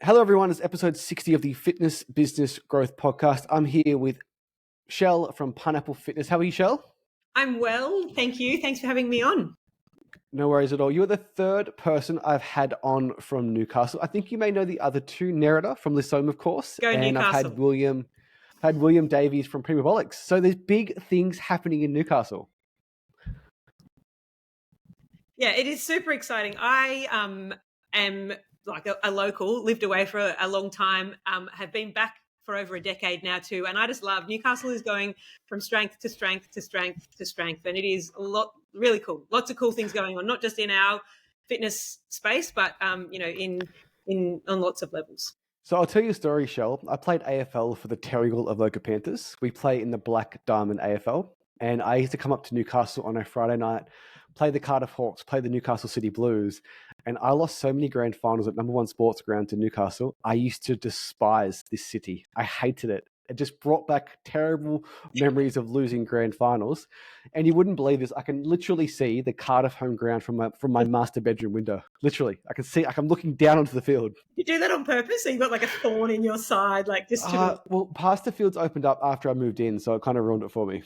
Hello, everyone. It's episode 60 of the Fitness Business Growth Podcast. I'm here with Shell from Pineapple Fitness. How are you, Shell? I'm well, thank you. Thanks for having me on. No worries at all. You're the third person I've had on from Newcastle. I think you may know the other two, Nerida from Lissome, of course. Go and Newcastle. I've had William Davies from Primabolics. So there's big things happening in Newcastle. Yeah, it is super exciting. I am like a local, lived away for a long time, have been back for over a decade now too, and I just love Newcastle is going from strength to strength to strength to strength, and it is really cool. Lots of cool things going on, not just in our fitness space, but in on lots of levels. So I'll tell you a story, Shell. I played AFL for the Terrigal of Loca Panthers. We play in the Black Diamond AFL, and I used to come up to Newcastle on a Friday night, play the Cardiff Hawks, play the Newcastle City Blues, and I lost so many grand finals at number one sports ground to Newcastle. I used to despise this city. I hated it. It just brought back terrible memories of losing grand finals. And you wouldn't believe this. I can literally see the Cardiff home ground from my master bedroom window. Literally. I can see, like I'm looking down onto the field. You do that on purpose? So you've got like a thorn in your side, like just to... Well, Pastor Fields opened up after I moved in, so it kind of ruined it for me.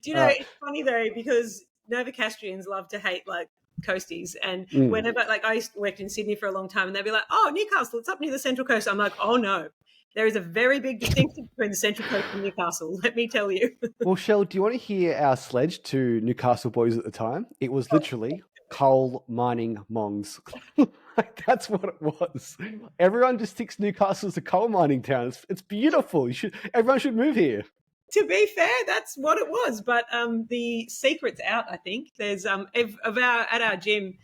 Do you know, it's funny though, because Novocastrians love to hate like coasties, and whenever, like I worked in Sydney for a long time, and they'd be like, oh, Newcastle, it's up near the Central Coast. I'm like, oh no, there is a very big distinction between the Central Coast and Newcastle, let me tell you. Well, Shell, do you want to hear our sledge to Newcastle boys at the time? It was literally coal mining mongs. Like, that's what it was. Everyone just thinks Newcastle is a coal mining town. It's beautiful. Everyone should move here. To be fair, that's what it was. But the secret's out, I think. There's at our gym,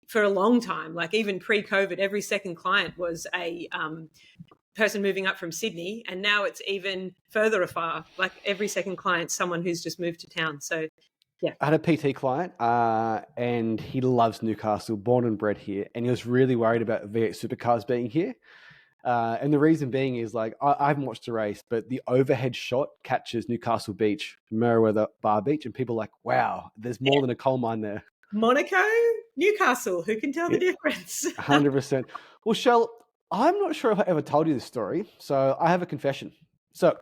for a long time, like even pre-COVID, every second client was a person moving up from Sydney, and now it's even further afar. Like every second client, someone who's just moved to town. So, yeah. I had a PT client, and he loves Newcastle, born and bred here, and he was really worried about V8 supercars being here. And the reason being is like, I haven't watched the race, but the overhead shot catches Newcastle Beach, Merewether Bar Beach, and people are like, wow, there's more than a coal mine there. Monaco, Newcastle, who can tell the difference? 100%. Well, Shell, I'm not sure if I ever told you this story, so I have a confession. So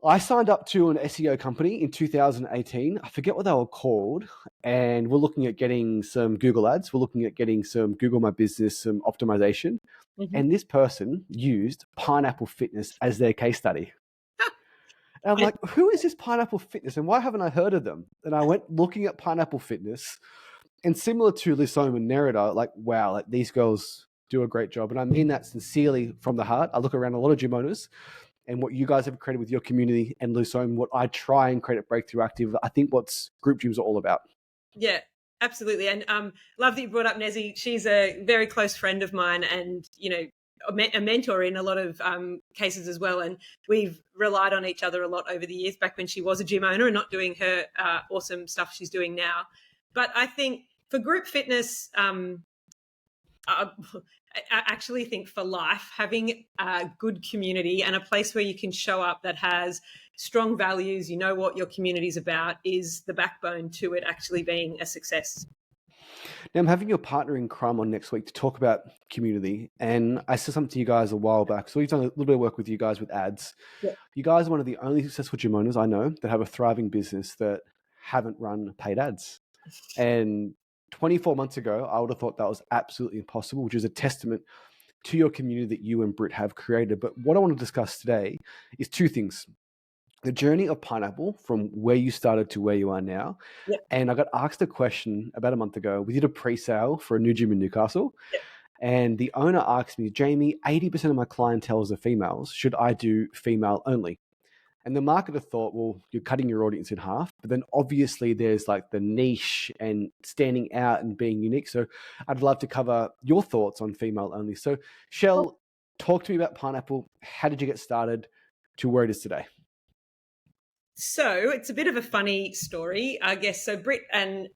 I signed up to an SEO company in 2018. I forget what they were called. And we're looking at getting some Google ads. We're looking at getting some Google My Business, some optimization. And this person used Pineapple Fitness as their case study. And I'm like, who is this Pineapple Fitness and why haven't I heard of them? And I went looking at Pineapple Fitness, and similar to Lissome and Nerida, like, wow, like these girls do a great job. And I mean that sincerely from the heart. I look around a lot of gym owners, and what you guys have created with your community and Lissome, what I try and create at Breakthrough Active, I think what's group gyms are all about. Yeah. Absolutely. And love that you brought up Nezzy. She's a very close friend of mine, and, you know, a mentor in a lot of cases as well. And we've relied on each other a lot over the years, back when she was a gym owner and not doing her awesome stuff she's doing now. But I think for group fitness, I actually think for life, having a good community and a place where you can show up that has strong values, you know what your community's about, is the backbone to it actually being a success. Now, I'm having your partner in crime on next week to talk about community. And I said something to you guys a while back. So we've done a little bit of work with you guys with ads. Yeah. You guys are one of the only successful gym owners I know that have a thriving business that haven't run paid ads. And 24 months ago, I would have thought that was absolutely impossible, which is a testament to your community that you and Britt have created. But what I want to discuss today is two things. The journey of Pineapple from where you started to where you are now. Yep. And I got asked a question about a month ago. We did a pre-sale for a new gym in Newcastle. Yep. And the owner asked me, Jayme, 80% of my clientele are females. Should I do female only? And the marketer thought, well, you're cutting your audience in half. But then obviously there's like the niche and standing out and being unique. So I'd love to cover your thoughts on female only. So Shell, talk to me about Pineapple. How did you get started to where it is today? So it's a bit of a funny story, I guess. So Britt and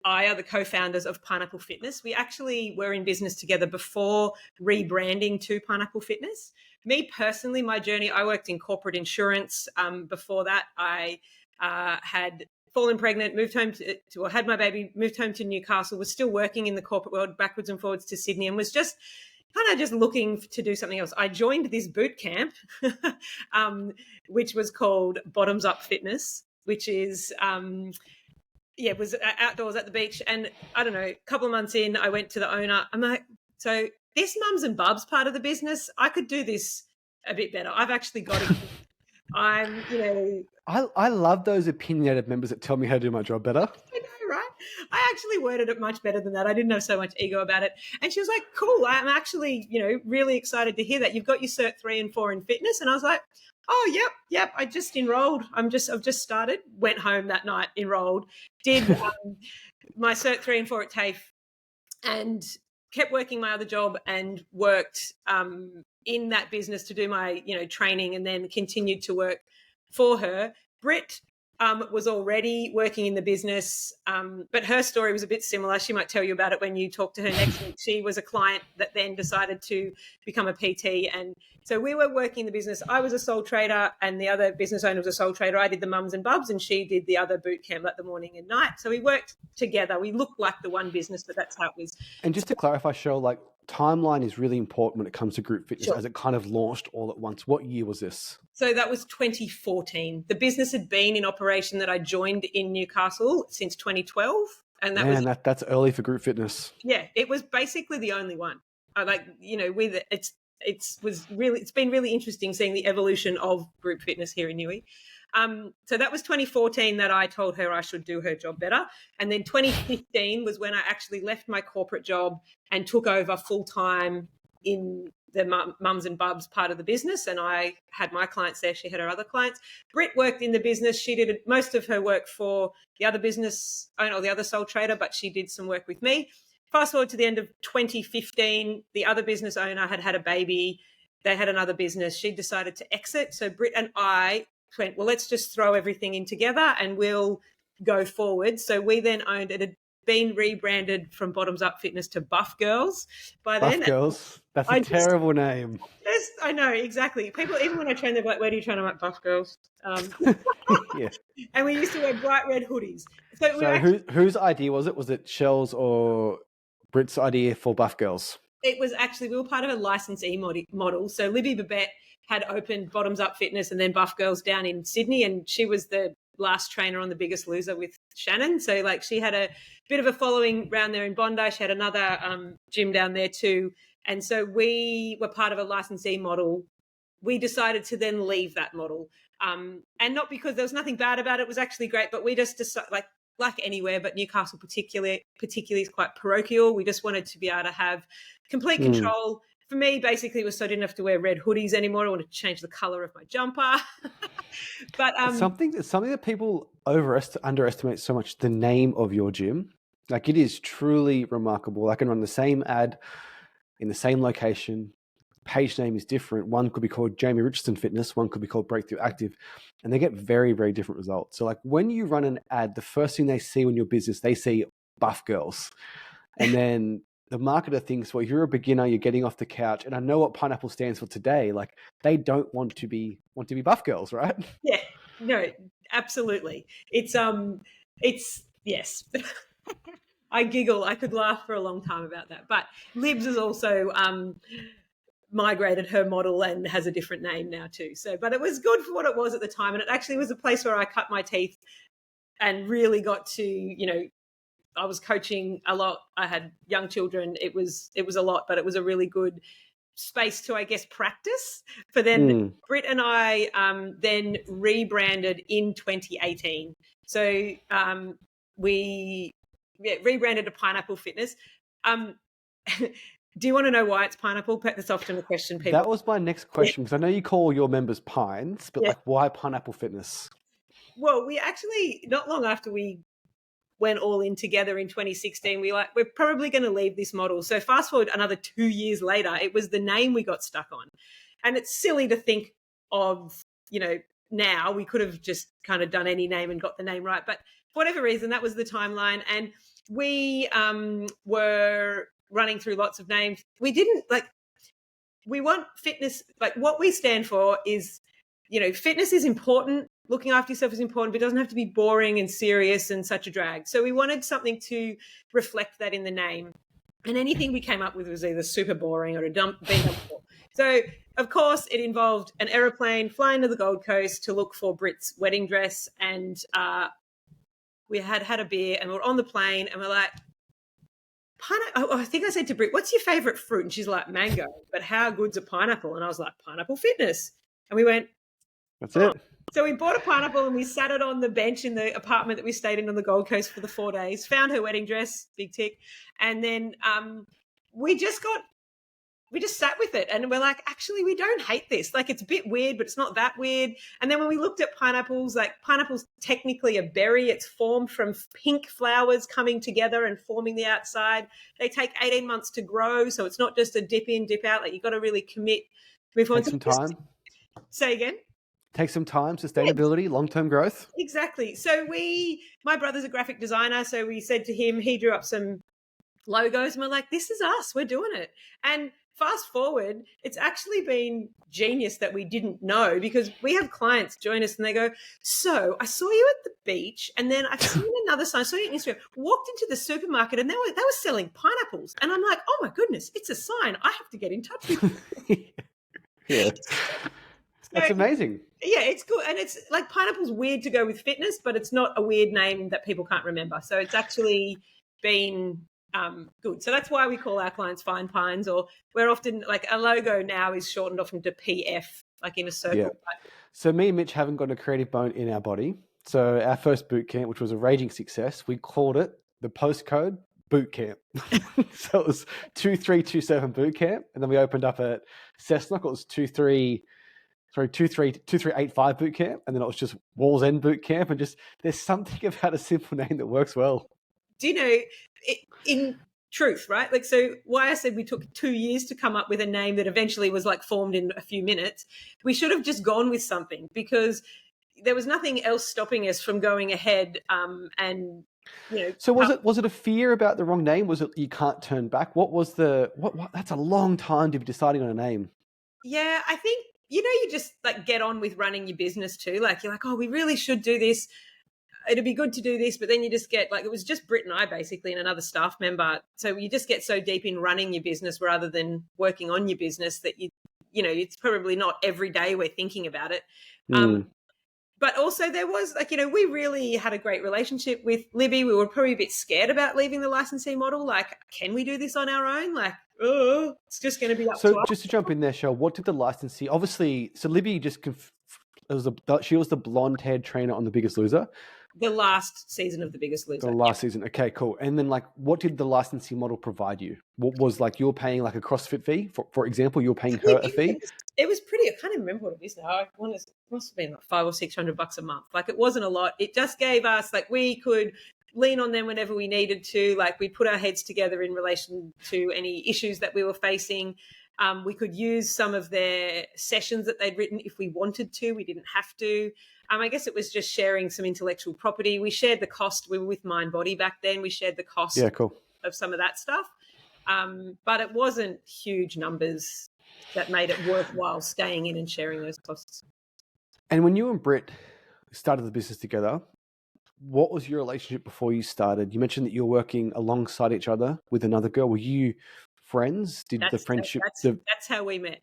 I are the co-founders of Pineapple Fitness. We actually were in business together before rebranding to Pineapple Fitness. Me personally, my journey, I worked in corporate insurance. Before that, I had fallen pregnant, moved home or had my baby, moved home to Newcastle, was still working in the corporate world backwards and forwards to Sydney, and was just kind of just looking to do something else. I joined this boot camp, which was called Bottoms Up Fitness, which is was outdoors at the beach. And I don't know, a couple of months in, I went to the owner. I'm like, so this mums and bubs part of the business, I could do this a bit better. I've actually got it. I love those opinionated members that tell me how to do my job better. I know, right? I actually worded it much better than that. I didn't have so much ego about it. And she was like, cool, I'm actually, really excited to hear that. You've got your Cert 3 and 4 in fitness. And I was like, oh, yep. I just enrolled. I've just started, went home that night, enrolled, did my Cert 3 and 4 at TAFE, and kept working my other job and worked in that business to do my, training, and then continued to work for her. Britt was already working in the business, but her story was a bit similar. She might tell you about it when you talk to her next week. She was a client that then decided to become a PT. And so we were working in the business. I was a sole trader and the other business owner was a sole trader. I did the mums and bubs and she did the other boot camp at the morning and night. So we worked together. We looked like the one business, but that's how it was. And just to clarify, Cheryl, like timeline is really important when it comes to group fitness, Sure. as it kind of launched all at once. What year was this? So that was 2014. The business had been in operation that I joined in Newcastle since 2012. And that's early for group fitness. Yeah, it was basically the only one. It's been really interesting seeing the evolution of group fitness here in Newey. So that was 2014 that I told her I should do her job better. And then 2015 was when I actually left my corporate job and took over full-time in the mums and bubs part of the business. And I had my clients there. She had her other clients. Britt worked in the business. She did most of her work for the other business owner or the other sole trader, but she did some work with me. Fast forward to the end of 2015, the other business owner had a baby. They had another business. She decided to exit. So Britt and I went, well, let's just throw everything in together and we'll go forward. So we then owned it. Had been rebranded from Bottoms Up Fitness to Buff Girls by then. Buff Girls? That's a terrible name. Yes, I know, exactly. People, even when I train, they're like, where do you train? I'm like, Buff Girls. Yeah. And we used to wear bright red hoodies. So whose idea was it? Was it Shell's or Britt's idea for Buff Girls? It was actually, we were part of a licensee model. So Libby Babette had opened Bottoms Up Fitness and then Buff Girls down in Sydney, and she was the last trainer on The Biggest Loser with Shannon. So like she had a bit of a following around there in Bondi. She had another gym down there too. And so we were part of a licensee model. We decided to then leave that model. And not because there was nothing bad about it. It was actually great, but we just decided, like anywhere, but Newcastle particularly is quite parochial. We just wanted to be able to have complete control. For me, basically, it was so I didn't have to wear red hoodies anymore. I wanted to change the color of my jumper. But something that people underestimate so much, the name of your gym. Like, it is truly remarkable. I can run the same ad in the same location. Page name is different. One could be called Jayme Richardson Fitness. One could be called Breakthrough Active. And they get very, very different results. So like when you run an ad, the first thing they see in your business, they see Buff Girls. And then the marketer thinks, well, you're a beginner, you're getting off the couch. And I know what Pineapple stands for today. Like they don't want to be Buff Girls, right? Yeah, no, absolutely. It's yes. I giggle. I could laugh for a long time about that. But Libs is also migrated her model and has a different name now too. So, but it was good for what it was at the time. And it actually was a place where I cut my teeth and really got to, I was coaching a lot. I had young children. It was a lot, but it was a really good space to, I guess, practice. For then Britt and I then rebranded in 2018. So we rebranded to Pineapple Fitness. Do you want to know why it's pineapple? That's often a question people. That was my next question, because I know you call your members Pines, but like why Pineapple Fitness? Well, we actually, not long after we went all in together in 2016, we're probably going to leave this model. So fast forward another 2 years later, it was the name we got stuck on. And it's silly to think of, now we could have just kind of done any name and got the name right. But for whatever reason, that was the timeline. And we were running through lots of names. We didn't we want fitness, like what we stand for is, fitness is important, looking after yourself is important, but it doesn't have to be boring and serious and such a drag. So we wanted something to reflect that in the name. And anything we came up with was either super boring or been done before. So, of course, it involved an aeroplane flying to the Gold Coast to look for Brit's wedding dress. And we had a beer and we're on the plane and we're like, I think I said to Brit, what's your favourite fruit? And she's like, mango. But how good's a pineapple? And I was like, Pineapple Fitness. And we went, That's it. So we bought a pineapple and we sat it on the bench in the apartment that we stayed in on the Gold Coast for the 4 days, found her wedding dress, big tick. And then we just sat with it and we're like, actually, we don't hate this. Like, it's a bit weird, but it's not that weird. And then when we looked at pineapples, like pineapple's technically a berry. It's formed from pink flowers coming together and forming the outside. They take 18 months to grow. So it's not just a dip in, dip out. Like, you've got to really commit. Take some time. Say again. Take some time, sustainability, long-term growth. Exactly. So my brother's a graphic designer. So we said to him, he drew up some logos and we're like, this is us, we're doing it. And fast forward, it's actually been genius that we didn't know, because we have clients join us and they go, so I saw you at the beach and then I've seen another sign, I saw you on Instagram, walked into the supermarket and they were selling pineapples. And I'm like, oh my goodness, it's a sign. I have to get in touch with you. Yeah. That's amazing. Yeah, it's cool. And it's like, pineapple's weird to go with fitness, but it's not a weird name that people can't remember. So it's actually been good. So that's why we call our clients Fine Pines, or we're often like, a logo now is shortened often to PF, like in a circle. Yeah. So me and Mitch haven't got a creative bone in our body. So our first boot camp, which was a raging success, we called it the postcode boot camp. So it was 2327 boot camp. And then we opened up at Cessnock. It was 2385 boot camp, and then it was just Walls End boot camp, and just there's something about a simple name that works well. Do you know, in truth, right? Like, so why I said we took 2 years to come up with a name that eventually was like formed in a few minutes, we should have just gone with something, because there was nothing else stopping us from going ahead. And so was it a fear about the wrong name? Was it you can't turn back? What was what that's a long time to be deciding on a name. Yeah, I think, you just like get on with running your business too. Like, you're like, oh, we really should do this. It'd be good to do this. But then you just get like, it was just Brit and I basically and another staff member. So you just get so deep in running your business rather than working on your business that it's probably not every day we're thinking about it. But also there was like, we really had a great relationship with Libby. We were probably a bit scared about leaving the licensee model. Like, can we do this on our own? Like, it's just going to be up to us. So just to jump in there, Shell, what did the licensee, obviously, so Libby she was the blonde-haired trainer on The Biggest Loser. The last season of The Biggest Loser. The last season. Okay, cool. And then like, what did the licensee model provide you? What was like, you're paying like a CrossFit fee, for example, you're paying her a fee? It was pretty, I can't even remember what it is now. It must have been like $500 or $600 a month. Like, it wasn't a lot. It just gave us, like, we could lean on them whenever we needed to. Like, we put our heads together in relation to any issues that we were facing. We could use some of their sessions that they'd written if we wanted to. We didn't have to. I guess it was just sharing some intellectual property. We shared the cost. We were with Mind Body back then. We shared the cost of some of that stuff. But it wasn't huge numbers that made it worthwhile staying in and sharing those costs. And when you and Britt started the business together, what was your relationship before you started? You mentioned that you're working alongside each other with another girl. Were you friends? Did the friendship... That's how we met.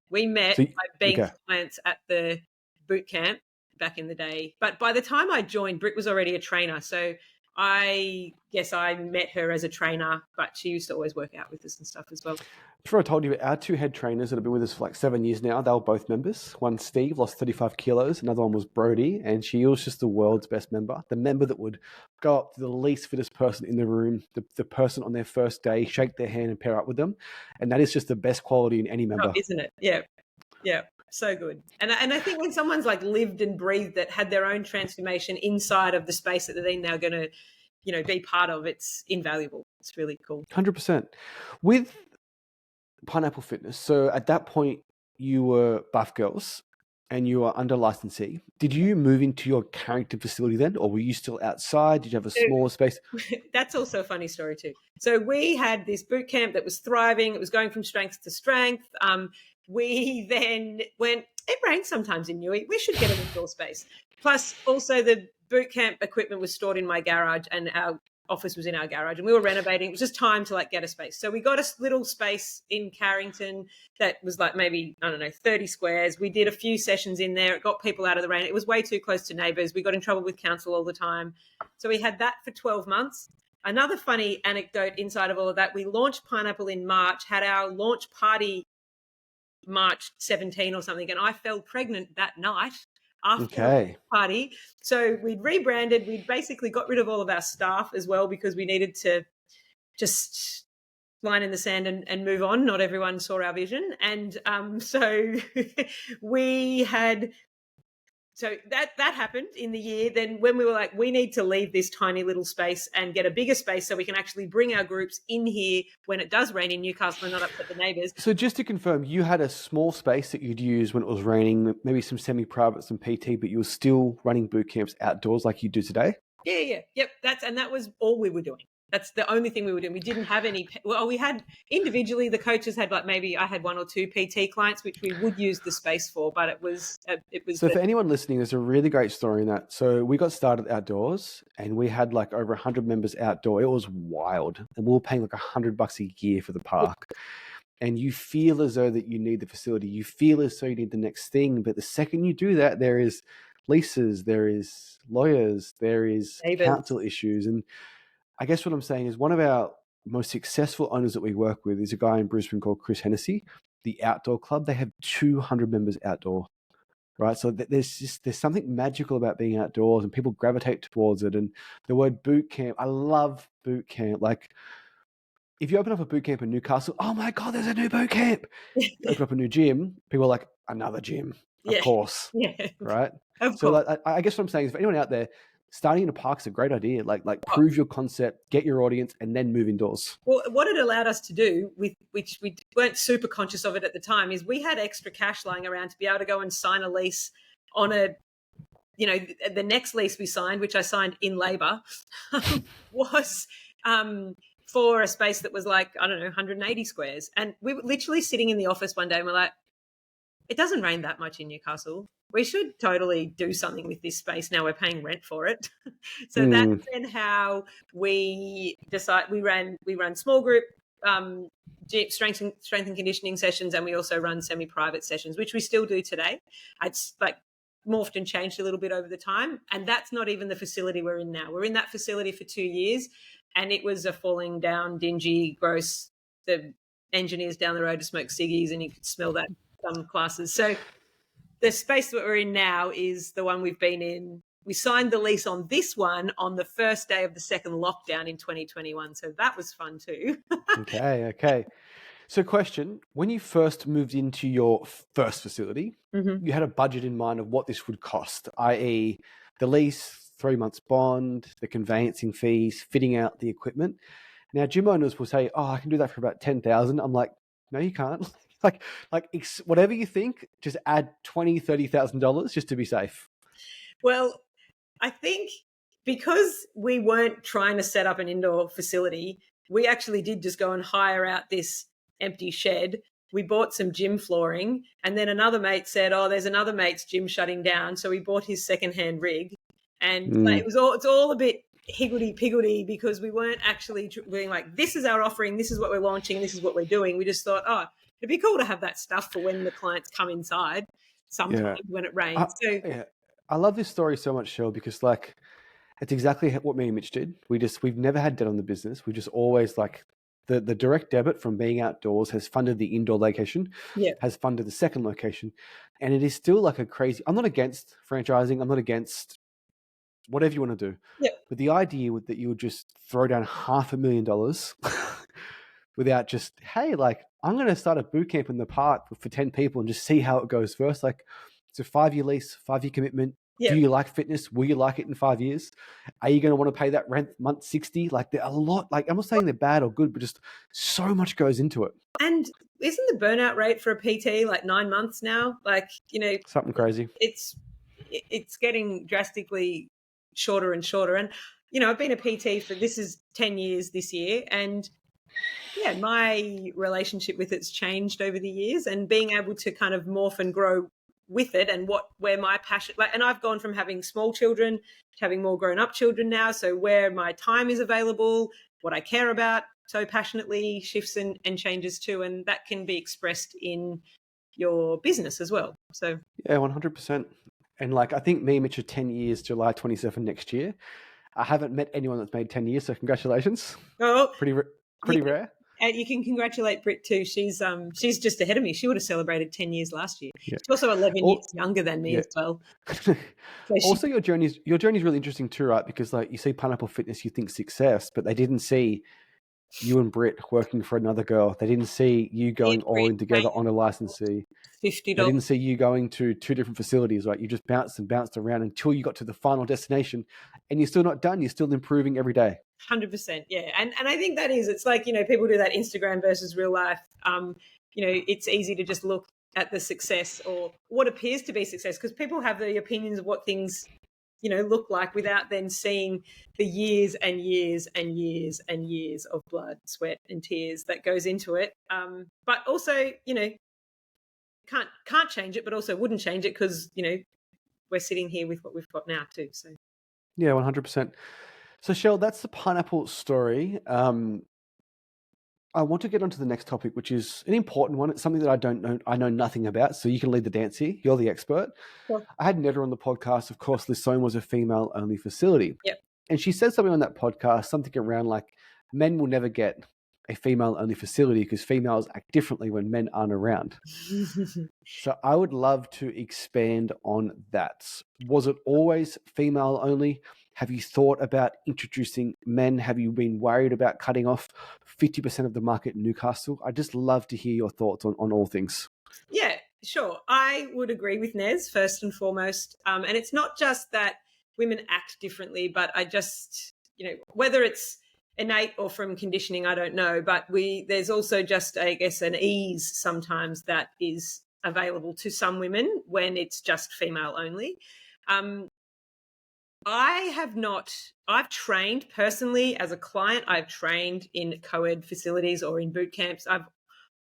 We met by being clients at the boot camp back in the day. But by the time I joined, Britt was already a trainer. So I guess I met her as a trainer, but she used to always work out with us and stuff as well. Before I told you, our two head trainers that have been with us for like 7 years now, they were both members. One, Steve, lost 35 kilos. Another one was Brody, and she was just the world's best member. The member that would go up to the least fittest person in the room, the person on their first day, shake their hand and pair up with them. And that is just the best quality in any member. Oh, isn't it? Yeah. Yeah. So good. And I think when someone's like lived and breathed that, had their own transformation inside of the space that they're now going to, be part of, it's invaluable. It's really cool. 100%. With Pineapple Fitness, so at that point you were buff girls and you were under licensee. Did you move into your Carrington facility then, or were you still outside? Did you have a smaller space? That's also a funny story too. So we had this boot camp that was thriving. It was going from strength to strength. We then went, it rains sometimes in Newey. We should get an indoor space. Plus, also the boot camp equipment was stored in my garage, and our office was in our garage, and we were renovating. It was just time to like get a space. So we got a little space in Carrington that was like maybe, I don't know, 30 squares. We did a few sessions in there. It got people out of the rain. It was way too close to neighbours. We got in trouble with council all the time. So we had that for 12 months. Another funny anecdote inside of all of that, we launched Pineapple in March, had our launch party March 17 or something, and I fell pregnant that night after the party. So we'd rebranded. We'd basically got rid of all of our staff as well because we needed to just line in the sand and move on. Not everyone saw our vision. And so we had... So that happened in the year. Then when we were like, we need to leave this tiny little space and get a bigger space so we can actually bring our groups in here when it does rain in Newcastle and not upset the neighbours. So just to confirm, you had a small space that you'd use when it was raining, maybe some semi-private, some PT, but you were still running boot camps outdoors like you do today? Yeah. Yep. That was all we were doing. That's the only thing we were doing. We didn't have any. Well, we had individually, the coaches had like maybe I had 1 or 2 PT clients, which we would use the space for, but it was. So for anyone listening, there's a really great story in that. So we got started outdoors and we had like over 100 members outdoor. It was wild. And we were paying like $100 a year for the park. And you feel as though that you need the facility. You feel as though you need the next thing. But the second you do that, there is leases, there is lawyers, there is council issues. And I guess what I'm saying is one of our most successful owners that we work with is a guy in Brisbane called Chris Hennessy, the Outdoor Club. They have 200 members outdoor, right? So there's something magical about being outdoors and people gravitate towards it. And the word boot camp, I love boot camp. Like if you open up a boot camp in Newcastle, oh my God, there's a new boot camp. You open up a new gym, people are like, another gym, of course, right? So like, I guess what I'm saying is for anyone out there, starting in a park is a great idea. Like prove your concept, get your audience, and then move indoors. Well, what it allowed us to do, which we weren't super conscious of it at the time, is we had extra cash lying around to be able to go and sign a lease on the next lease we signed, which I signed in Labor, was for a space that was like, I don't know, 180 squares. And we were literally sitting in the office one day and we're like, it doesn't rain that much in Newcastle. We should totally do something with this space now we're paying rent for it. So that's then how we decide. We run small group strength and conditioning sessions, and we also run semi-private sessions, which we still do today. It's like morphed and changed a little bit over the time, and that's not even the facility we're in now. We're in that facility for 2 years, and it was a falling down, dingy, gross. The engineers down the road to smoke ciggies, and you could smell that some classes. So the space that we're in now is the one we've been in. We signed the lease on this one on the first day of the second lockdown in 2021. So that was fun too. Okay. So question, when you first moved into your first facility, you had a budget in mind of what this would cost, i.e. the lease, 3 months bond, the conveyancing fees, fitting out the equipment. Now, gym owners will say, oh, I can do that for about $10,000. I'm like, no, you can't. like whatever you think, just add $20,000, $30,000 just to be safe. Well, I think because we weren't trying to set up an indoor facility, we actually did just go and hire out this empty shed. We bought some gym flooring, and then another mate said, oh, there's another mate's gym shutting down. So we bought his secondhand rig, and it's all a bit higgledy-piggledy because we weren't actually being like, this is our offering, this is what we're launching, this is what we're doing. We just thought, oh, it'd be cool to have that stuff for when the clients come inside sometimes when it rains. I love this story so much, Shell, because like it's exactly what me and Mitch did. We've never had debt on the business. We just always like the direct debit from being outdoors has funded the indoor location, has funded the second location. And it is still like a crazy, I'm not against franchising. I'm not against whatever you want to do. But the idea that you would just throw down $500,000 without just, hey, like I'm going to start a boot camp in the park for 10 people and just see how it goes first. Like it's a 5-year lease, 5-year commitment. Do you like fitness? Will you like it in 5 years? Are you going to want to pay that rent month 60? Like there are a lot, like I'm not saying they're bad or good, but just so much goes into it. And isn't the burnout rate for a PT like 9 months now? Like, something crazy. It's getting drastically shorter and shorter. And, I've been a PT for, this is 10 years this year. And my relationship with it's changed over the years, and being able to kind of morph and grow with it and where my passion, like, and I've gone from having small children to having more grown-up children now. So where my time is available, what I care about so passionately shifts and changes too. And that can be expressed in your business as well. So yeah, 100%. And like, I think me and Mitch are 10 years, July 27 next year. I haven't met anyone that's made 10 years, so congratulations. oh, Pretty rare. And you can congratulate Britt too. She's just ahead of me. She would have celebrated 10 years last year. Yeah. She's also 11 years younger than me as well. So Also, your journey is really interesting too, right? Because like you see Pineapple Fitness, you think success, but they didn't see you and Britt working for another girl. They didn't see you going all in together on a licensee. $50. They didn't see you going to 2 different facilities, right? You just bounced and bounced around until you got to the final destination, and you're still not done. You're still improving every day. 100%, yeah. And I think that is, it's like, people do that Instagram versus real life. It's easy to just look at the success or what appears to be success, because people have the opinions of what things look like without then seeing the years and years and years and years of blood, sweat and tears that goes into it. But also, can't change it, but also wouldn't change it because, we're sitting here with what we've got now too. So yeah, 100%. So Shell, that's the pineapple story. I want to get on to the next topic, which is an important one. It's something that I know nothing about. So you can lead the dance here. You're the expert. Sure. I had Netta on the podcast. Of course, Lissone was a female-only facility. Yep. And she said something on that podcast, something around like men will never get a female-only facility because females act differently when men aren't around. So I would love to expand on that. Was it always female-only? Have you thought about introducing men? Have you been worried about cutting off 50% of the market in Newcastle? I'd just love to hear your thoughts on all things. Yeah, sure. I would agree with Nez first and foremost. And it's not just that women act differently, but I just, whether it's innate or from conditioning, I don't know. But there's also just, I guess, an ease sometimes that is available to some women when it's just female only. I've trained personally as a client. I've trained in co-ed facilities or in boot camps. I've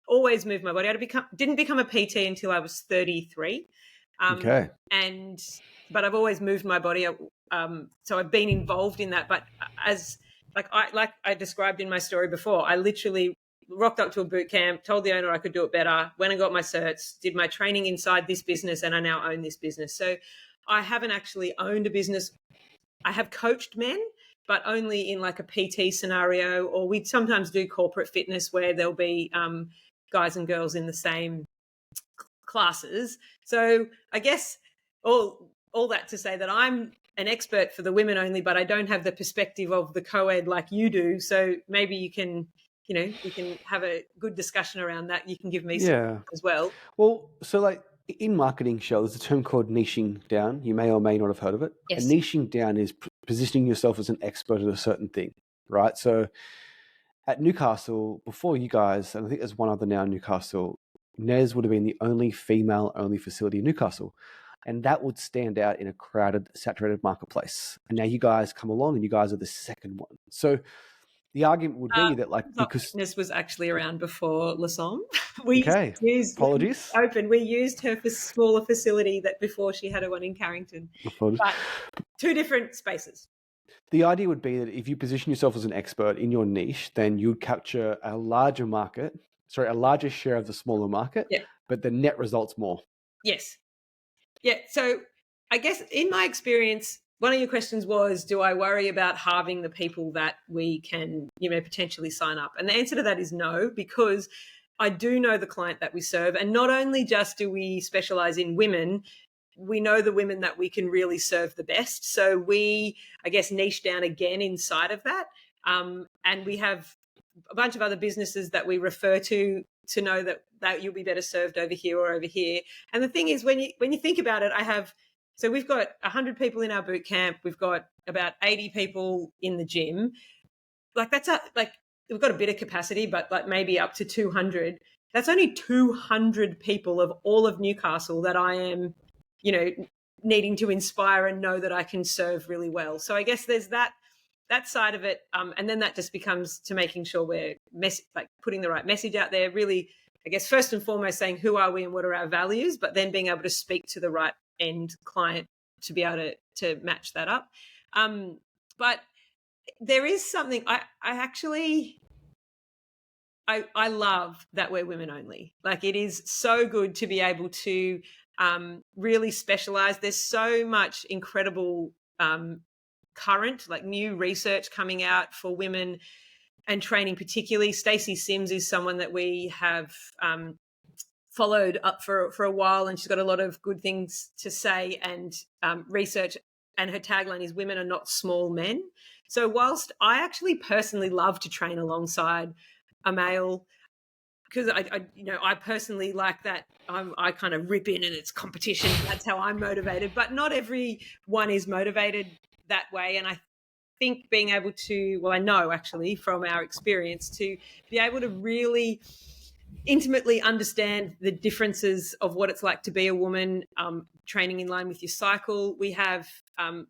always moved my body. Didn't become a PT until I was 33. Okay. But I've always moved my body. So I've been involved in that. But like I described in my story before, I literally rocked up to a boot camp, told the owner I could do it better, went and got my certs, did my training inside this business, and I now own this business. So I haven't actually owned a business. I have coached men, but only in like a PT scenario, or we sometimes do corporate fitness where there'll be guys and girls in the same classes. So I guess all that to say that I'm an expert for the women only, but I don't have the perspective of the co-ed like you do. So maybe you can, we can have a good discussion around that. You can give me some as well. Well, so like, in marketing, Shell, there's a term called niching down. You may or may not have heard of it. Yes. And niching down is positioning yourself as an expert at a certain thing, right? So at Newcastle, before you guys, and I think there's one other now in Newcastle, Nez would have been the only female-only facility in Newcastle. And that would stand out in a crowded, saturated marketplace. And now you guys come along and you guys are the second one. So the argument would be that, like, because fitness was actually around before Lasom. Apologies. We used her for smaller facility that before she had a one in Carrington. Apologies. But 2 different spaces. The idea would be that if you position yourself as an expert in your niche, then you'd capture a larger share of the smaller market, but the net results more. Yes. Yeah. So I guess in my experience, one of your questions was, do I worry about halving the people that we can, potentially sign up? And the answer to that is no, because I do know the client that we serve. And not only just do we specialize in women, we know the women that we can really serve the best. So we, I guess, niche down again inside of that. And we have a bunch of other businesses that we refer to know that you'll be better served over here or over here. And the thing is, when you think about it, so we've got 100 people in our boot camp. We've got about 80 people in the gym. Like we've got a bit of capacity, but like maybe up to 200. That's only 200 people of all of Newcastle that I am, needing to inspire and know that I can serve really well. So I guess there's that side of it. And then that just becomes to making sure we're putting the right message out there, really I guess, first and foremost saying who are we and what are our values, but then being able to speak to the right end client to be able to match that up. But there is something I actually I love that we're women only. Like, it is so good to be able to really specialize. There's so much incredible current, like new research coming out for women and training, particularly. Stacey Sims is someone that we have followed up for a while, and she's got a lot of good things to say and research. And her tagline is "Women are not small men." So whilst I actually personally love to train alongside a male, because I personally like that. I kind of rip in and it's competition. That's how I'm motivated. But not everyone is motivated that way. And I think being able to, well, I know actually from our experience, to be able to really intimately understand the differences of what it's like to be a woman, training in line with your cycle. We have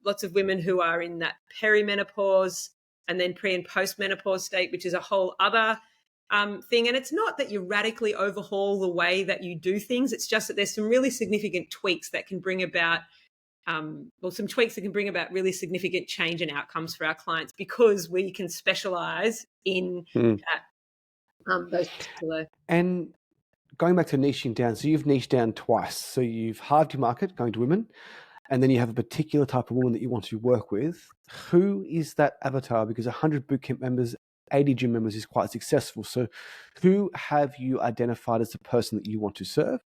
lots of women who are in that perimenopause and then pre and post menopause state, which is a whole other thing. And it's not that you radically overhaul the way that you do things. It's just that there's some really significant tweaks that can bring about some tweaks that can bring about really significant change and outcomes for our clients, because we can specialize in those particular. And going back to niching down, so you've niched down twice. So you've halved your market going to women, and then you have a particular type of woman that you want to work with. Who is that avatar? Because 100 bootcamp members, 80 gym members is quite successful. So who have you identified as the person that you want to serve?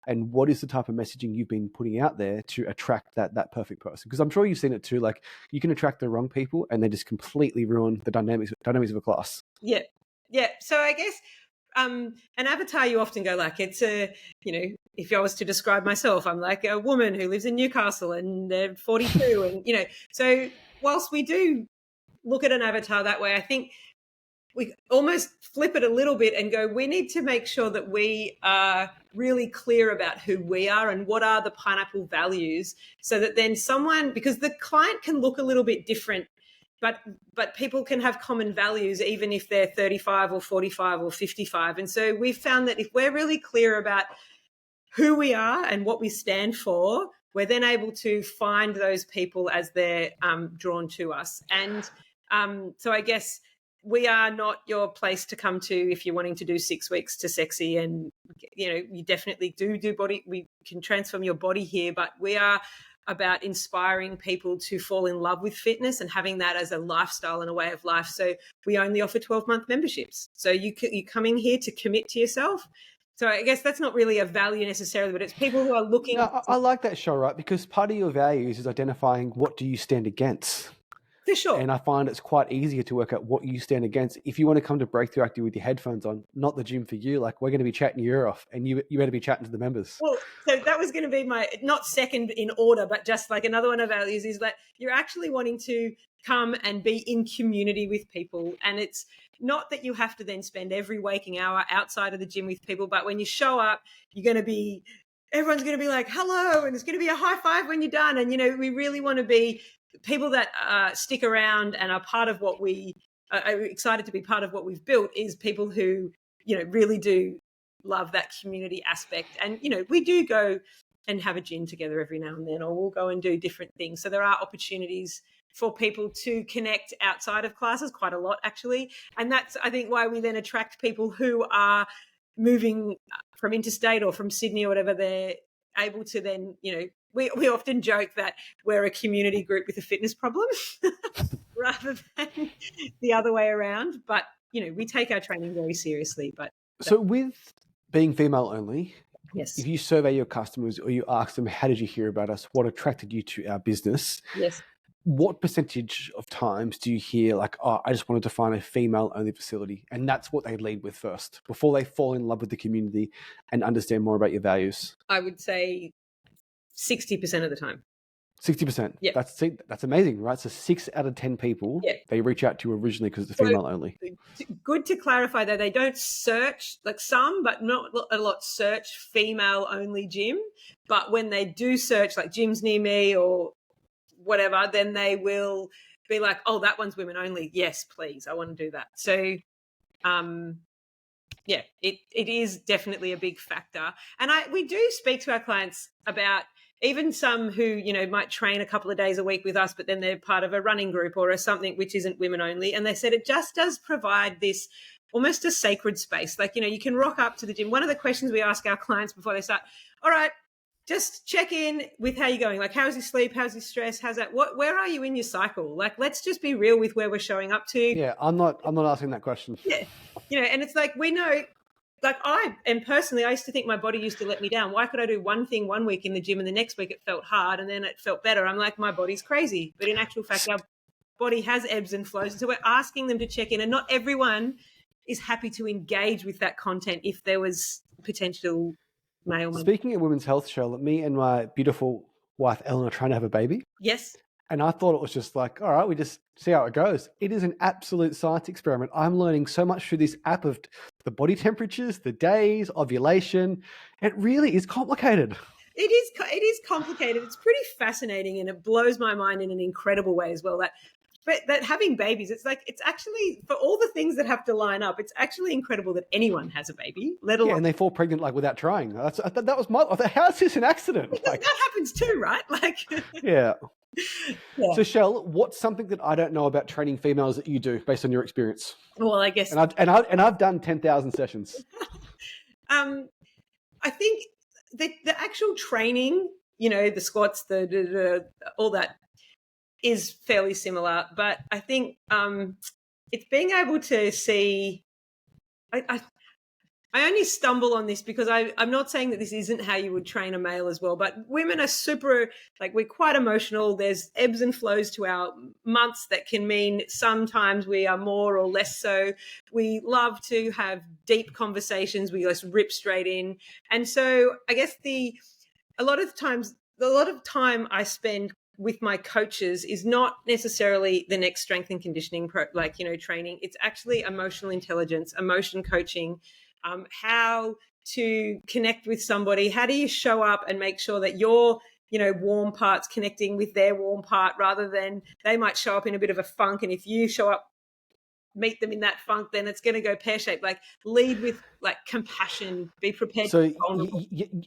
And what is the type of messaging you've been putting out there to attract that perfect person? Because I'm sure you've seen it too. Like, you can attract the wrong people and they just completely ruin the dynamics of a class. Yeah. So I guess an avatar, you often go like, it's if I was to describe myself, I'm like a woman who lives in Newcastle and they're 42, and so whilst we do look at an avatar that way, I think we almost flip it a little bit and go, we need to make sure that we are really clear about who we are and what are the pineapple values, so that then because the client can look a little bit different, but people can have common values even if they're 35 or 45 or 55. And so we've found that if we're really clear about who we are and what we stand for, we're then able to find those people as they're drawn to us. And so I guess we are not your place to come to if you're wanting to do 6 weeks to sexy. And, you definitely do body. We can transform your body here, but we are about inspiring people to fall in love with fitness and having that as a lifestyle and a way of life. So we only offer 12-month memberships. So you coming here to commit to yourself. So I guess that's not really a value necessarily, but it's people who are looking. No, I like that show, right? Because part of your values is identifying what do you stand against. For sure. And I find it's quite easier to work out what you stand against. If you want to come to Breakthrough Active with your headphones on, not the gym for you, like, we're going to be chatting your ear off, and you better be chatting to the members. Well, so that was going to be my, not second in order, but just like another one of our values is that you're actually wanting to come and be in community with people. And it's not that you have to then spend every waking hour outside of the gym with people, but when you show up, everyone's going to be like, hello, and it's going to be a high five when you're done. And, we really want to be people that stick around and are part of what we are excited to be part of what we've built, is people who, really do love that community aspect. And, we do go and have a gin together every now and then, or we'll go and do different things. So there are opportunities for people to connect outside of classes, quite a lot actually. And that's, I think, why we then attract people who are moving from interstate or from Sydney or whatever. They're able to then, we often joke that we're a community group with a fitness problem rather than the other way around. But, we take our training very seriously. But so with being female only, yes, if you survey your customers or you ask them, how did you hear about us? What attracted you to our business? yes. What percentage of times do you hear like, oh, I just wanted to find a female only facility? And that's what they lead with first before they fall in love with the community and understand more about your values? I would say 60% of the time. 60%. Yeah. That's amazing, right? So 6 out of 10 people, they reach out to you originally because it's female only. Good to clarify though, they don't search, like some, but not a lot search female only gym. But when they do search like gyms near me or whatever, then they will be like, oh, that one's women only. Yes, please. I want to do that. So Yeah, it is definitely a big factor. And we do speak to our clients about even some who, might train a couple of days a week with us, but then they're part of a running group or something which isn't women only. And they said it just does provide this almost a sacred space. Like, you can rock up to the gym. One of the questions we ask our clients before they start, all right, just check in with how you're going. Like, how's your sleep? How's your stress? How's that? Where are you in your cycle? Like, let's just be real with where we're showing up to. Yeah, I'm not asking that question. Yeah. And it's like, we know, like I used to think my body used to let me down. Why could I do one thing one week in the gym and the next week it felt hard and then it felt better? I'm like, my body's crazy. But in actual fact, our body has ebbs and flows. So we're asking them to check in, and not everyone is happy to engage with that content if there was potential male. Speaking of women's health, Charlotte, me and my beautiful wife, Ellen, are trying to have a baby. Yes. And I thought it was just like, all right, we just see how it goes. It is an absolute science experiment. I'm learning so much through this app of the body temperatures, the days, ovulation. It really is complicated. It is complicated. It's pretty fascinating, and it blows my mind in an incredible way as well. That having babies, it's actually, for all the things that have to line up, it's actually incredible that anyone has a baby, let alone. Yeah, and they fall pregnant without trying. That was how is this an accident? That happens too, right? Yeah. So, Shell, what's something that I don't know about training females that you do based on your experience? Well, I guess, and I've done 10,000 sessions. I think the actual training, the squats, the all that is fairly similar, but I think it's being able to see. I only stumble on this because I'm not saying that this isn't how you would train a male as well, but women are super, we're quite emotional. There's ebbs and flows to our months that can mean sometimes we are more or less so. We love to have deep conversations. We just rip straight in. And so I guess a lot of time I spend with my coaches is not necessarily the next strength and conditioning training. It's actually emotional intelligence, emotion coaching, how to connect with somebody. How do you show up and make sure that your warm part's connecting with their warm part, rather than they might show up in a bit of a funk, and if you show up, meet them in that funk, then it's going to go pear-shaped. Lead with compassion, be prepared. So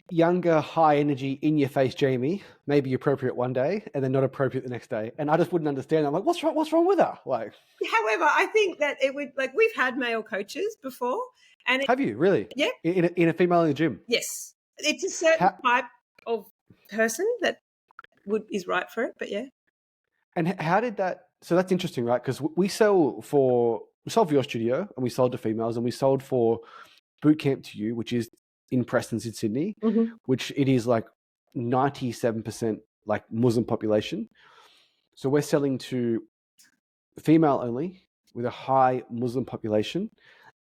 younger, high energy, in your face Jayme may be appropriate one day and then not appropriate the next day. And I just wouldn't understand. I'm like, what's wrong with her? However, I think that it would, we've had male coaches before. And have you really? Yeah. In a female in the gym? Yes. It's a certain type of person that is right for it, but yeah. And how did that, so that's interesting, right? Because we sold for your studio, and we sold to females, and we sold for Boot Camp to You, which is in Preston's in Sydney, which it is 97% Muslim population. So we're selling to female only with a high Muslim population,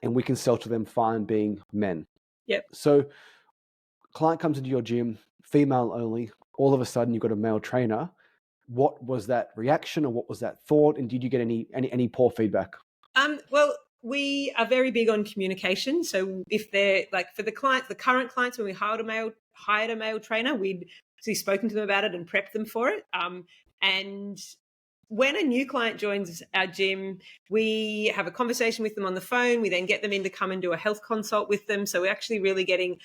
and we can sell to them fine being men. Yep. So client comes into your gym, female only, all of a sudden you've got a male trainer. What was that reaction, or what was that thought? And did you get any poor feedback? Well, we are very big on communication. So if they're for the current clients, when we hired a male trainer, we'd spoken to them about it and prepped them for it. And when a new client joins our gym, we have a conversation with them on the phone. We then get them in to come and do a health consult with them. So we're actually really getting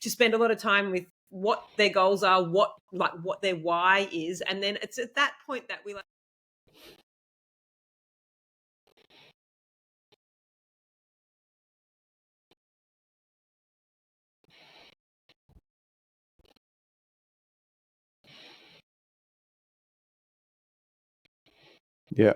to spend a lot of time with what their goals are, what their why is. And then it's at that point that we Yeah.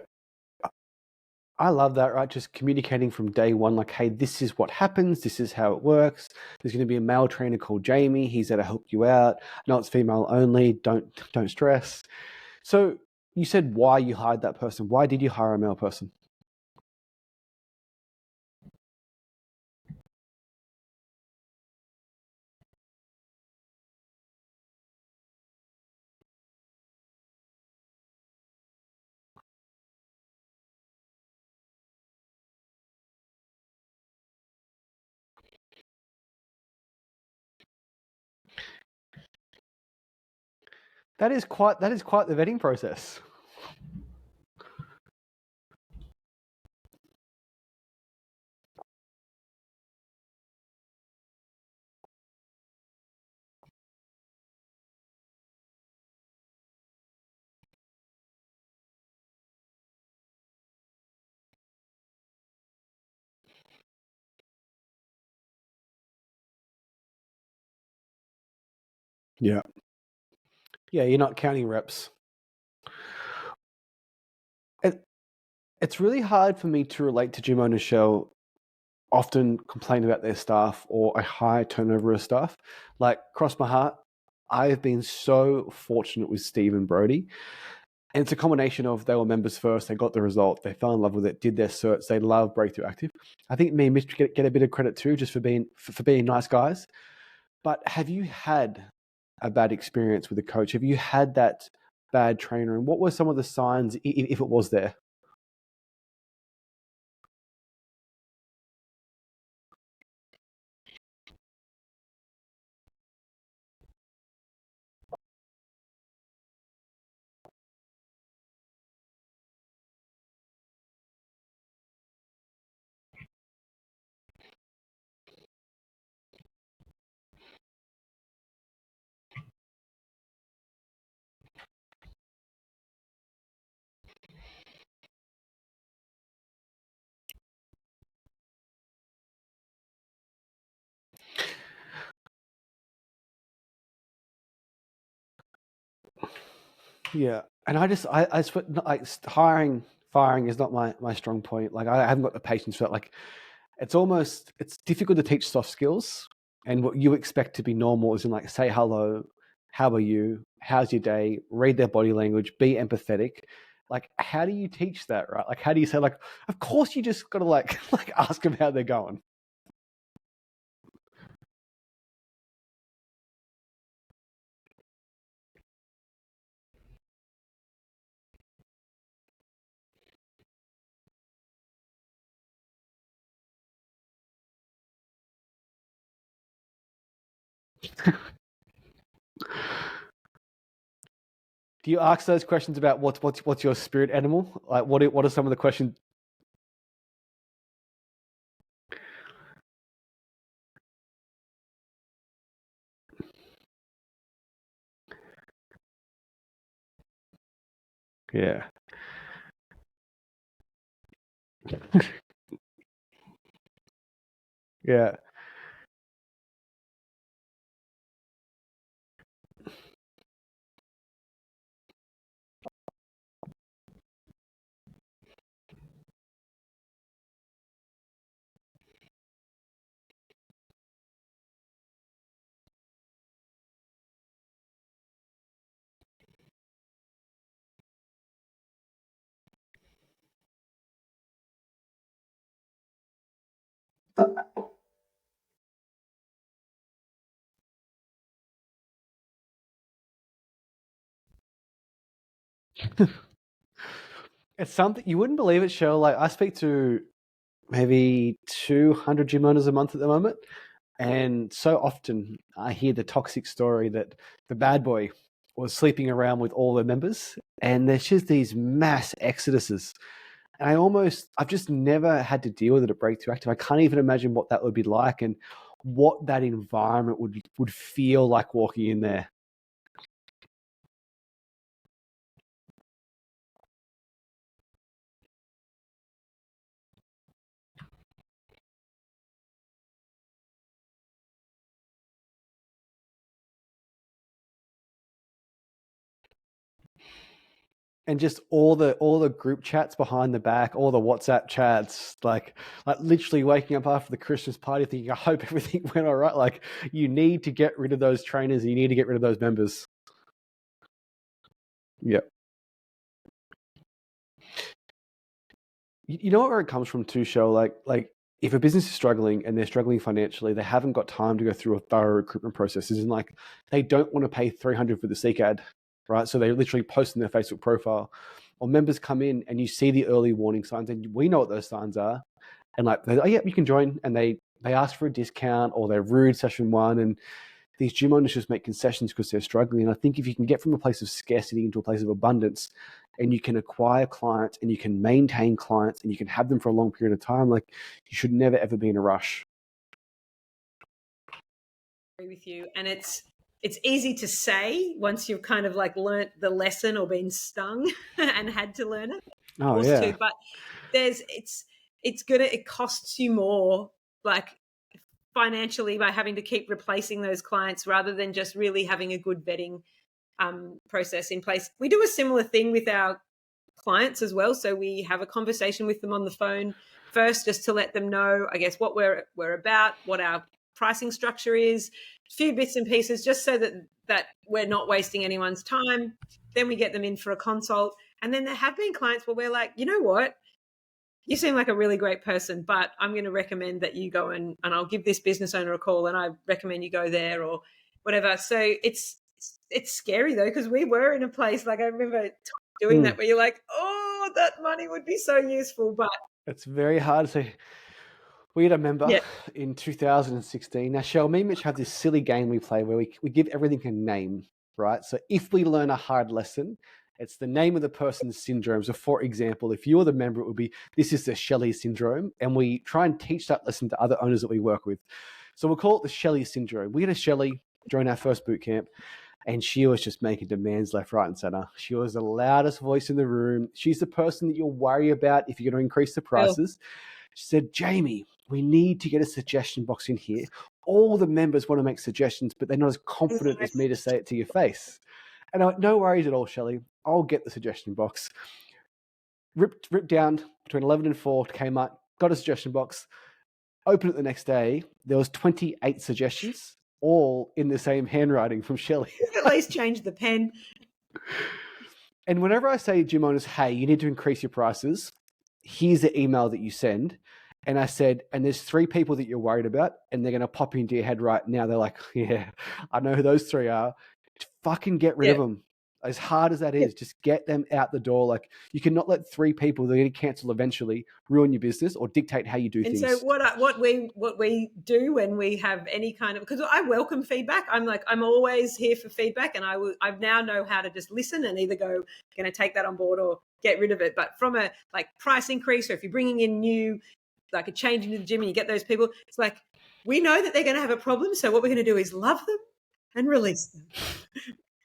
I love that, right? Just communicating from day one, hey, this is what happens. This is how it works. There's going to be a male trainer called Jayme. He's there to help you out. No, it's female only. Don't stress. So you said why you hired that person. Why did you hire a male person? That is quite the vetting process. Yeah. Yeah, you're not counting reps. It's really hard for me to relate to gym owners show often complain about their staff or a high turnover of staff. Like, cross my heart, I have been so fortunate with Steve and Brody. And it's a combination of they were members first, they got the result, they fell in love with it, did their certs, they love Breakthrough Active. I think me and Mitch get a bit of credit too, just for being nice guys. But have you had a bad experience with a coach? Have you had that bad trainer? And what were some of the signs, if it was there? Yeah, and I just like firing is not my strong point. Like, I haven't got the patience for that. Like, it's difficult to teach soft skills, and what you expect to be normal is in, like, say hello, how are you, how's your day, read their body language, be empathetic. Like, how do you teach that, right? Like, how do you say, like, of course you just gotta like like ask them how they're going. Do you ask those questions about what's your spirit animal? Like, what are some of the questions? Yeah, yeah. It's something you wouldn't believe it, Shell. Like, I speak to maybe 200 gym owners a month at the moment. And so often I hear the toxic story that the bad boy was sleeping around with all the members. And there's just these mass exoduses. And I've just never had to deal with it at Breakthrough Active. I can't even imagine what that would be like and what that environment would feel like walking in there. And just all the group chats behind the back, all the WhatsApp chats, like literally waking up after the Christmas party thinking, I hope everything went all right. Like, you need to get rid of those trainers, you need to get rid of those members. Yeah. You know where it comes from too, Show? Like if a business is struggling and they're struggling financially, they haven't got time to go through a thorough recruitment process. And like, they don't want to pay 300 for the Seek ad, right? So they literally post in their Facebook profile. Or members come in and you see the early warning signs, and we know what those signs are. And like, oh yeah, you can join, and they ask for a discount, or they're rude session one, and these gym owners just make concessions because they're struggling. And I think if you can get from a place of scarcity into a place of abundance, and you can acquire clients and you can maintain clients and you can have them for a long period of time, like, you should never ever be in a rush. I agree with you, and it's easy to say once you've kind of like learnt the lesson or been stung and had to learn it, Oh forced to. yeah. But it costs you more, like financially by having to keep replacing those clients rather than just really having a good vetting process in place. We do a similar thing with our clients as well. So we have a conversation with them on the phone first, just to let them know, I guess, what we're about, what our pricing structure is, a few bits and pieces, just so that we're not wasting anyone's time. Then we get them in for a consult. And then there have been clients where we're like, you know what? You seem like a really great person, but I'm going to recommend that you go and I'll give this business owner a call and I recommend you go there or whatever. So it's scary though, because we were in a place, like I remember doing that where you're like, oh, that money would be so useful, but it's very hard to. We had a member in 2016. Now, Shell, me and Mitch have this silly game we play where we give everything a name, right? So if we learn a hard lesson, it's the name of the person's syndrome. So for example, if you're the member, it would be, this is the Shelley syndrome. And we try and teach that lesson to other owners that we work with. So we'll call it the Shelley syndrome. We had a Shelley during our first boot camp, and she was just making demands left, right, and center. She was the loudest voice in the room. She's the person that you'll worry about if you're going to increase the prices. She said, Jayme, we need to get a suggestion box in here. All the members want to make suggestions, but they're not as confident as me to say it to your face. And I went, no worries at all, Shelley. I'll get the suggestion box. Ripped down between 11 and 4 to Kmart, got a suggestion box, opened it the next day. There was 28 suggestions, all in the same handwriting from Shelley. At least change the pen. And whenever I say gym owners, hey, you need to increase your prices, here's the email that you send. And I said, and there's 3 people that you're worried about, and they're going to pop into your head right now. They're like, yeah, I know who those 3 are. Fucking get rid of them. As hard as that is, just get them out the door. Like, you cannot let 3 people that are going to cancel eventually ruin your business or dictate how you do things. And so what we do when we have any kind of, because I welcome feedback. I'm always here for feedback, and I now know how to just listen and either go, going to take that on board or get rid of it. But from a like price increase, or if you're bringing in new, like a change into the gym and you get those people, it's like, we know that they're going to have a problem. So what we're going to do is love them and release them.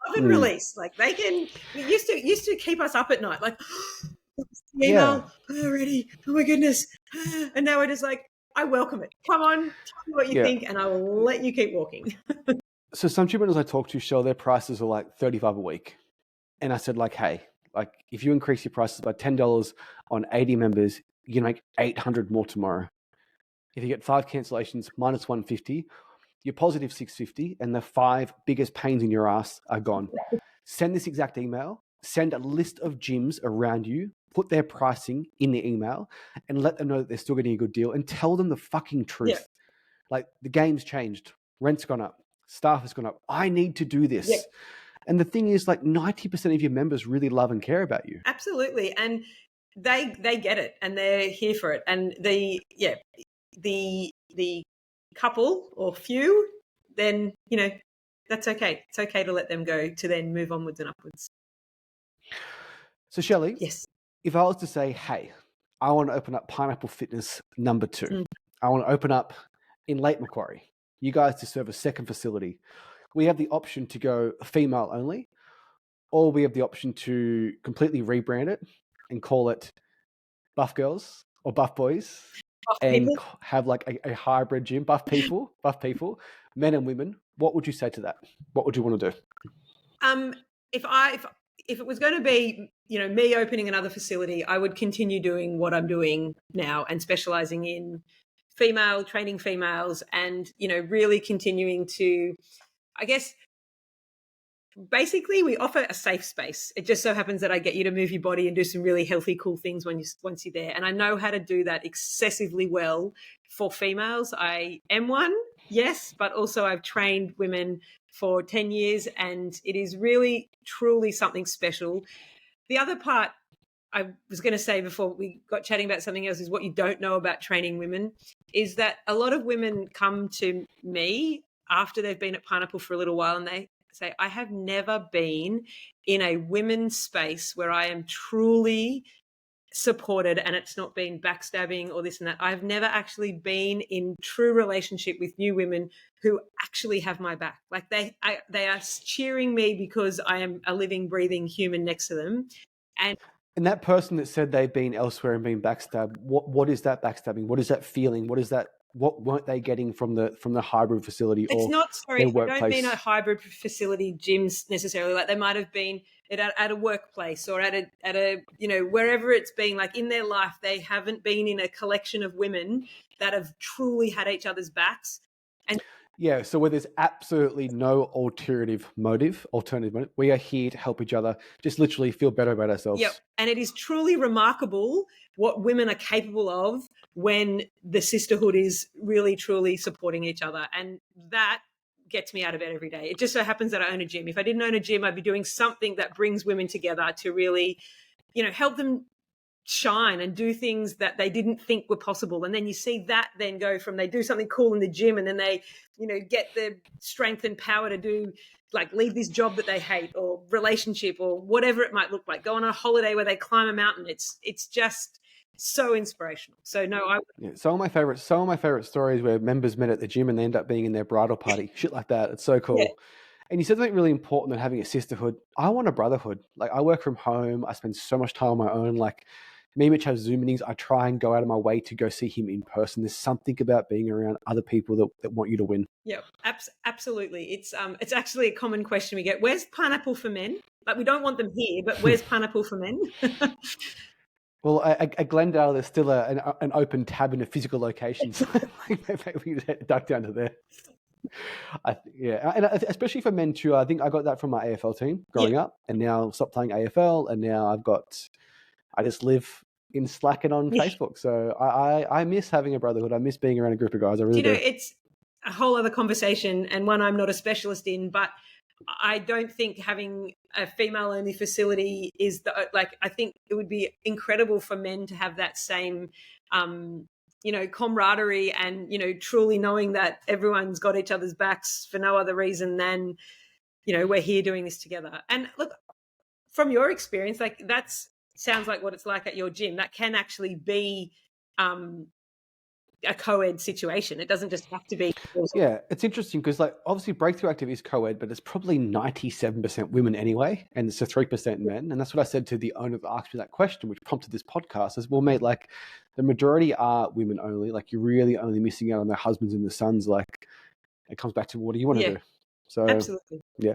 Love and release. Like they can, it used to keep us up at night. Like, email already. Oh my goodness. And now we're just like, I welcome it. Come on, tell me what you think and I will let you keep walking. So some gym owners I talk to show their prices are like $35 a week. And I said, like, hey, like if you increase your prices by $10 on 80 members, you can make 800 more tomorrow. If you get 5 cancellations, minus 150, you're positive 650, and the 5 biggest pains in your ass are gone. Send this exact email, send a list of gyms around you, put their pricing in the email, and let them know that they're still getting a good deal, and tell them the fucking truth. Yeah. Like, the game's changed. Rent's gone up. Staff has gone up. I need to do this. Yeah. And the thing is, like, 90% of your members really love and care about you. Absolutely. And they get it, and they're here for it. And the couple or few, then, you know, that's okay. It's okay to let them go, to then move onwards and upwards. So Shelley, yes, if I was to say, hey, I want to open up Pineapple Fitness number 2. I want to open up in Lake Macquarie. You guys to serve a second facility. We have the option to go female only, or we have the option to completely rebrand it and call it Buff Girls or Buff Boys. And have like a hybrid gym, buff people, men and women. What would you say to that? What would you want to do? If it was going to be, you know, me opening another facility, I would continue doing what I'm doing now and specializing in training females, and, you know, really continuing to, I guess, basically we offer a safe space. It just so happens that I get you to move your body and do some really healthy, cool things once you're there. And I know how to do that excessively well for females. I am one, yes, but also I've trained women for 10 years, and it is really, truly something special. The other part I was going to say before we got chatting about something else is what you don't know about training women is that a lot of women come to me after they've been at Pineapple for a little while, and they say, I have never been in a women's space where I am truly supported and it's not been backstabbing or this and that. I've never actually been in true relationship with new women who actually have my back. Like they are cheering me because I am a living, breathing human next to them. And that person that said they've been elsewhere and been backstabbed, what is that backstabbing? What is that feeling? What is that what weren't they getting from the hybrid facility It's or not, their sorry, I don't mean a workplace? hybrid facility gyms necessarily. Like they might have been at a workplace or at a wherever it's been, like in their life, they haven't been in a collection of women that have truly had each other's backs. And Yeah, so where there's absolutely no alternative motive, we are here to help each other, just literally feel better about yep. ourselves. And it is truly remarkable what women are capable of when the sisterhood is really, truly supporting each other. And that gets me out of bed every day. It just so happens that I own a gym. If I didn't own a gym, I'd be doing something that brings women together to really, help them shine and do things that they didn't think were possible. And then you see that then go from they do something cool in the gym and then they, get the strength and power to do, like, leave this job that they hate or relationship or whatever it might look like, go on a holiday where they climb a mountain. It's just so inspirational. So no, Yeah, some of my favorite stories where members met at the gym and they end up being in their bridal party, shit like that. It's so yeah, cool. And you said something really important than having a sisterhood. I want a brotherhood. Like I work from home. I spend so much time on my own. Like me and Mitch have Zoom meetings. I try and go out of my way to go see him in person. There's something about being around other people that want you to win. yeah, absolutely. It's actually a common question we get. Where's pineapple for men? Like we don't want them here, but where's pineapple for men? Well, at Glendale, there's still an open tab in a physical location. So maybe we duck down to there. Yeah, and especially for men too. I think I got that from my AFL team Yeah, growing up, and now stopped playing AFL, and now I just live in Slack and on yeah. Facebook. So I miss having a brotherhood. I miss being around a group of guys. I really do. It's a whole other conversation and one I'm not a specialist in, but I don't think having a female only facility is I think it would be incredible for men to have that same, camaraderie and, truly knowing that everyone's got each other's backs for no other reason than, we're here doing this together. And look, from your experience, like sounds like what it's like at your gym. That can actually be, a co-ed situation. It doesn't just have to be. Yeah, it's interesting because like obviously Breakthrough Active is co-ed, but it's probably 97% women anyway, and it's a 3% men. And that's what I said to the owner that asked me that question, which prompted this podcast. Is well, mate, like the majority are women only. Like you're really only missing out on their husbands and their sons. Like it comes back to what do you want to Yeah, do? So absolutely. yeah.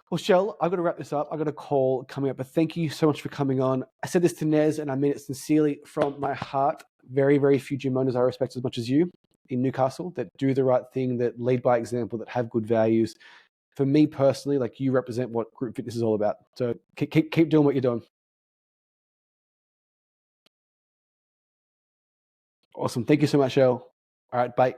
Well, Shell, I've got to wrap this up. I've got a call coming up, but thank you so much for coming on. I said this to Nez, and I mean it sincerely from my heart. Very, very few gym owners I respect as much as you in Newcastle that do the right thing, that lead by example, that have good values. For me personally, like you represent what group fitness is all about. So keep doing what you're doing. Awesome. Thank you so much, Shell. All right, bye.